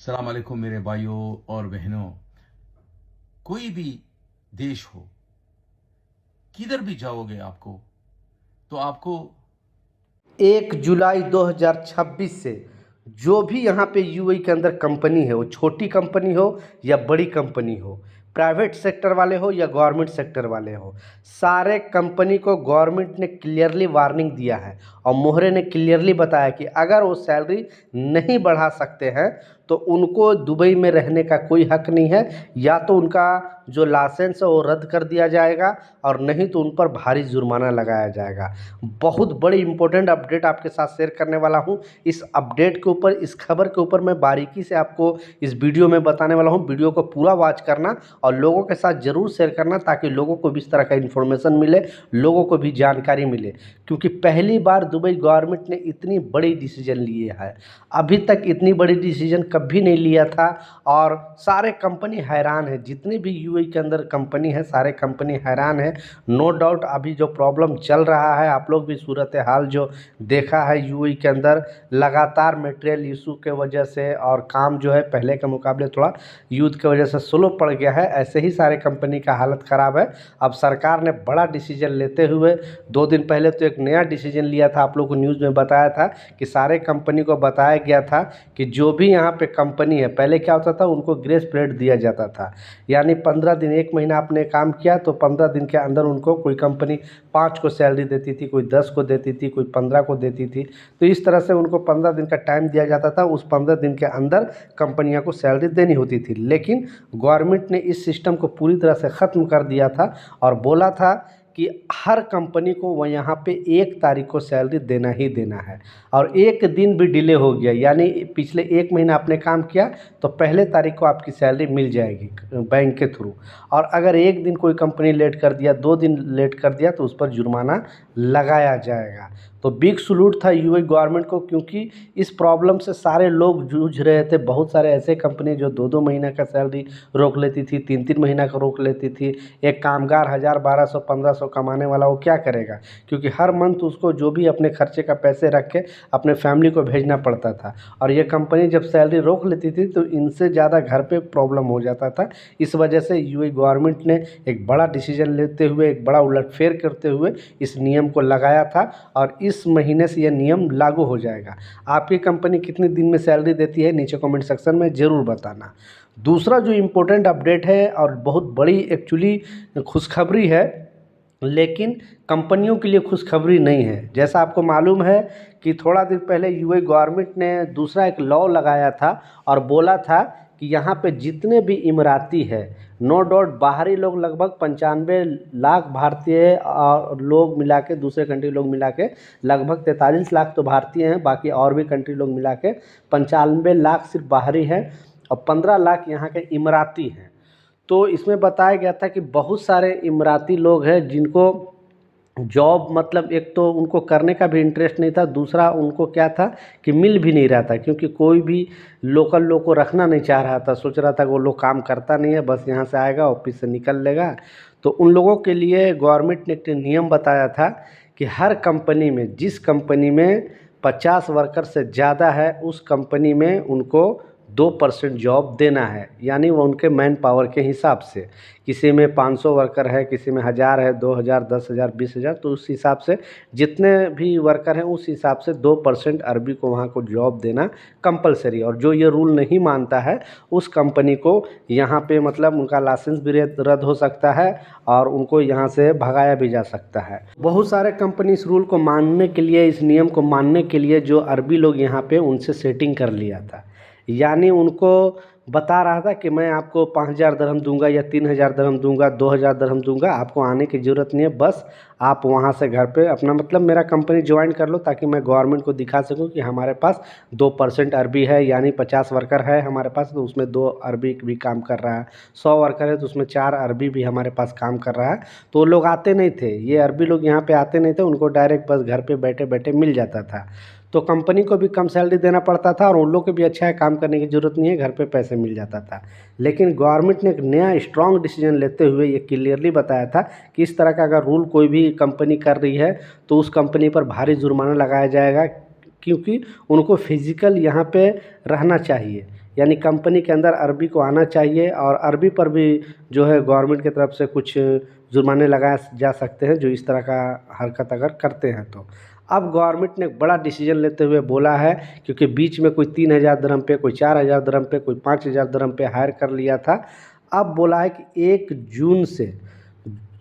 अस्सलाम वालेकुम मेरे भाइयों और बहनों। कोई भी देश हो, किधर भी जाओगे तो आपको 1 जुलाई 2026 से जो भी यहाँ पे यूएई के अंदर कंपनी है, वो छोटी कंपनी हो या बड़ी कंपनी हो, प्राइवेट सेक्टर वाले हो या गवर्नमेंट सेक्टर वाले हो, सारे कंपनी को गवर्नमेंट ने क्लियरली वार्निंग दिया है और मोहरे ने क्लियरली बताया कि अगर वो सैलरी नहीं बढ़ा सकते हैं तो उनको दुबई में रहने का कोई हक नहीं है। या तो उनका जो लाइसेंस है वो रद्द कर दिया जाएगा और नहीं तो उन पर भारी जुर्माना लगाया जाएगा। बहुत बड़ी इंपॉर्टेंट अपडेट आपके साथ शेयर करने वाला हूं। इस अपडेट के ऊपर, इस खबर के ऊपर मैं बारीकी से आपको इस वीडियो में बताने वाला हूं। वीडियो को पूरा वॉच करना और लोगों के साथ ज़रूर शेयर करना ताकि लोगों को भी इस तरह का इन्फॉर्मेशन मिले, लोगों को भी जानकारी मिले। क्योंकि पहली बार दुबई गवर्नमेंट ने इतनी बड़ी डिसीजन लिए है। अभी तक इतनी बड़ी डिसीजन कभी नहीं लिया था और सारे कंपनी हैरान है। जितनी भी यूएई के अंदर कंपनी है, सारे कंपनी हैरान है। नो डाउट अभी जो प्रॉब्लम चल रहा है, आप लोग भी सूरत हाल जो देखा है यूएई के अंदर, लगातार मटेरियल इशू के वजह से और काम जो है पहले के मुकाबले थोड़ा युद्ध की वजह से स्लो पड़ गया है। ऐसे ही सारे कंपनी का हालत ख़राब है। अब सरकार ने बड़ा डिसीजन लेते हुए 2 दिन पहले तो एक नया डिसीजन लिया था, आप लोग को न्यूज़ में बताया था कि सारे कंपनी को बताया गया था कि जो भी यहाँ पे कंपनी है, पहले क्या होता था, उनको ग्रेस पीरियड दिया जाता था। यानी 15 दिन, 1 महीना आपने काम किया तो 15 दिन के अंदर उनको कोई कंपनी 5 को सैलरी देती थी, कोई 10 को देती थी, कोई 15 को देती थी। तो इस तरह से उनको 15 दिन का टाइम दिया जाता था। उस 15 दिन के अंदर कंपनियों को सैलरी देनी होती थी। लेकिन गवर्नमेंट ने इस सिस्टम को पूरी तरह से ख़त्म कर दिया था और बोला था कि हर कंपनी को वह यहाँ पे 1 तारीख को सैलरी देना ही देना है। और 1 दिन भी डिले हो गया, यानी पिछले 1 महीना आपने काम किया तो पहले तारीख को आपकी सैलरी मिल जाएगी बैंक के थ्रू। और अगर 1 दिन कोई कंपनी लेट कर दिया, 2 दिन लेट कर दिया तो उस पर जुर्माना लगाया जाएगा। तो बिग सलूट था यूएई गवर्नमेंट को, क्योंकि इस प्रॉब्लम से सारे लोग जूझ रहे थे। बहुत सारे ऐसे कंपनी जो 2-2 महीना का सैलरी रोक लेती थी, 3-3 महीना का रोक लेती थी। एक कामगार 1000, 1200, 1500 कमाने वाला वो क्या करेगा, क्योंकि हर मंथ उसको जो भी अपने खर्चे का पैसे रख के अपने फैमिली को भेजना पड़ता था। और ये कंपनी जब सैलरी रोक लेती थी तो इनसे ज़्यादा घर पे प्रॉब्लम हो जाता था। इस वजह से यूएई गवर्नमेंट ने एक बड़ा डिसीजन लेते हुए, एक बड़ा उलटफेर करते हुए इस नियम को लगाया था और इस महीने से यह नियम लागू हो जाएगा। आपकी कंपनी कितने दिन में सैलरी देती है, नीचे कमेंट सेक्शन में ज़रूर बताना। दूसरा जो इम्पोर्टेंट अपडेट है और बहुत बड़ी एक्चुअली खुशखबरी है, लेकिन कंपनियों के लिए खुशखबरी नहीं है। जैसा आपको मालूम है कि थोड़ा दिन पहले यूएई गवर्नमेंट ने दूसरा एक लॉ लगाया था और बोला था कि यहाँ पे जितने भी इमराती है, नो डाउट बाहरी लोग लगभग 95 लाख भारतीय और लोग मिला के, दूसरे कंट्री लोग मिला के लगभग 43 लाख तो भारतीय हैं, बाकी और भी कंट्री लोग मिला के 95 लाख सिर्फ बाहरी हैं और 15 लाख यहाँ के इमराती हैं। तो इसमें बताया गया था कि बहुत सारे इमराती लोग हैं जिनको जॉब, मतलब एक तो उनको करने का भी इंटरेस्ट नहीं था, दूसरा उनको क्या था कि मिल भी नहीं रहा था, क्योंकि कोई भी लोकल लोग को रखना नहीं चाह रहा था। सोच रहा था कि वो लोग काम करता नहीं है, बस यहाँ से आएगा ऑफिस से निकल लेगा। तो उन लोगों के लिए गवर्नमेंट ने एक नियम बताया था कि हर कंपनी में, जिस कंपनी में 50 वर्कर से ज़्यादा है, उस कंपनी में उनको 2% जॉब देना है। यानी वो उनके मैन पावर के हिसाब से, किसी में 500 वर्कर है, किसी में 1000 है, 2000, 10,000, 20,000, तो उस हिसाब से जितने भी वर्कर हैं उस हिसाब से 2% अरबी को वहाँ को जॉब देना कंपलसरी। और जो ये रूल नहीं मानता है उस कंपनी को यहाँ पे मतलब उनका लाइसेंस भी रद्द हो सकता है और उनको यहाँ से भगाया भी जा सकता है। बहुत सारे कंपनी इस रूल को मानने के लिए, इस नियम को मानने के लिए जो अरबी लोग यहाँ पे उनसे सेटिंग कर लिया था। यानी उनको बता रहा था कि मैं आपको 5000 दरहम दूंगा या 3000 दरहम दूंगा, 2000 दरहम दूंगा, आपको आने की ज़रूरत नहीं है, बस आप वहाँ से घर पे अपना मतलब मेरा कंपनी ज्वाइन कर लो, ताकि मैं गवर्नमेंट को दिखा सकूं कि हमारे पास 2% अरबी है। यानी 50 वर्कर है हमारे पास तो उसमें 2 अरबी भी काम कर रहा है, 100 वर्कर है तो उसमें 4 अरबी भी हमारे पास काम कर रहा है। तो लोग आते नहीं थे, ये अरबी लोग यहाँ पे आते नहीं थे, उनको डायरेक्ट बस घर पे बैठे बैठे मिल जाता था। तो कंपनी को भी कम सैलरी देना पड़ता था और उन लोग को भी अच्छा है, काम करने की ज़रूरत नहीं है, घर पे पैसे मिल जाता था। लेकिन गवर्नमेंट ने एक नया स्ट्रॉन्ग डिसीजन लेते हुए ये क्लियरली बताया था कि इस तरह का अगर रूल कोई भी कंपनी कर रही है तो उस कंपनी पर भारी जुर्माना लगाया जाएगा, क्योंकि उनको फिजिकल यहाँ पे रहना चाहिए। यानी कंपनी के अंदर अरबी को आना चाहिए और अरबी पर भी जो है गवर्नमेंट की तरफ से कुछ जुर्माने लगाए जा सकते हैं जो इस तरह का हरकत अगर करते हैं तो। अब गवर्नमेंट ने एक बड़ा डिसीजन लेते हुए बोला है, क्योंकि बीच में कोई 3,000 दिरहम पे, कोई 4,000 दिरहम पे, कोई 5,000 दिरहम पे हायर कर लिया था। अब बोला है कि 1 जून से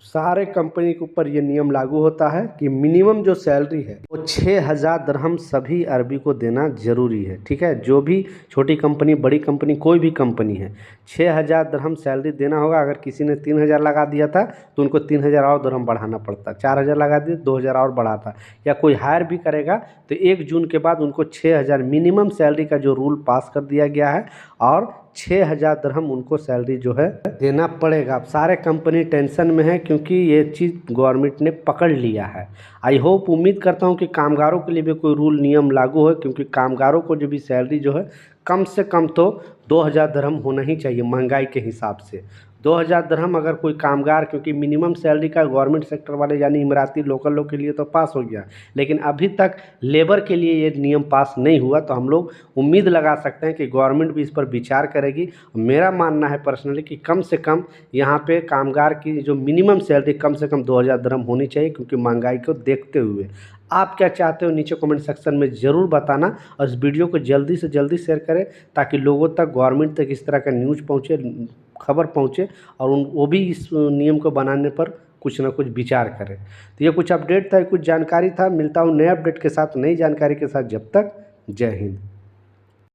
सारे कंपनी के ऊपर ये नियम लागू होता है कि मिनिमम जो सैलरी है वो 6,000 दिरहम सभी अरबी को देना ज़रूरी है। ठीक है, जो भी छोटी कंपनी, बड़ी कंपनी, कोई भी कंपनी है, 6,000 दिरहम सैलरी देना होगा। अगर किसी ने 3,000 लगा दिया था तो उनको 3,000 और दिरहम बढ़ाना पड़ता, 4,000 लगा दिए 2,000 और बढ़ाता, या कोई हायर भी करेगा तो 1 जून के बाद उनको 6,000 मिनिमम सैलरी का जो रूल पास कर दिया गया है और 6,000 दिरहम उनको सैलरी जो है देना पड़ेगा। अब सारे कंपनी टेंशन में है क्योंकि ये चीज़ गवर्नमेंट ने पकड़ लिया है। आई होप, उम्मीद करता हूँ कि कामगारों के लिए भी कोई रूल नियम लागू हो, क्योंकि कामगारों को जो भी सैलरी जो है कम से कम तो 2,000 दिरहम होना ही चाहिए महंगाई के हिसाब से। 2,000 दिरहम अगर कोई कामगार, क्योंकि मिनिमम सैलरी का गवर्नमेंट सेक्टर वाले यानी इमराती लोकल लोग के लिए तो पास हो गया, लेकिन अभी तक लेबर के लिए ये नियम पास नहीं हुआ। तो हम लोग उम्मीद लगा सकते हैं कि गवर्नमेंट भी इस पर विचार करेगी। मेरा मानना है पर्सनली कि कम से कम यहाँ पे कामगार की जो मिनिमम सैलरी कम से कम 2,000 दिरहम होनी चाहिए, क्योंकि महंगाई को देखते हुए। आप क्या चाहते हो नीचे कमेंट सेक्शन में ज़रूर बताना, और इस वीडियो को जल्दी से जल्दी शेयर करें ताकि लोगों तक, गवर्नमेंट तक इस तरह का न्यूज़ पहुँचे, खबर पहुँचे, और वो भी इस नियम को बनाने पर कुछ ना कुछ विचार करें। तो ये कुछ अपडेट था, कुछ जानकारी था। मिलता हूँ नए अपडेट के साथ, नई जानकारी के साथ। जब तक जय हिंद।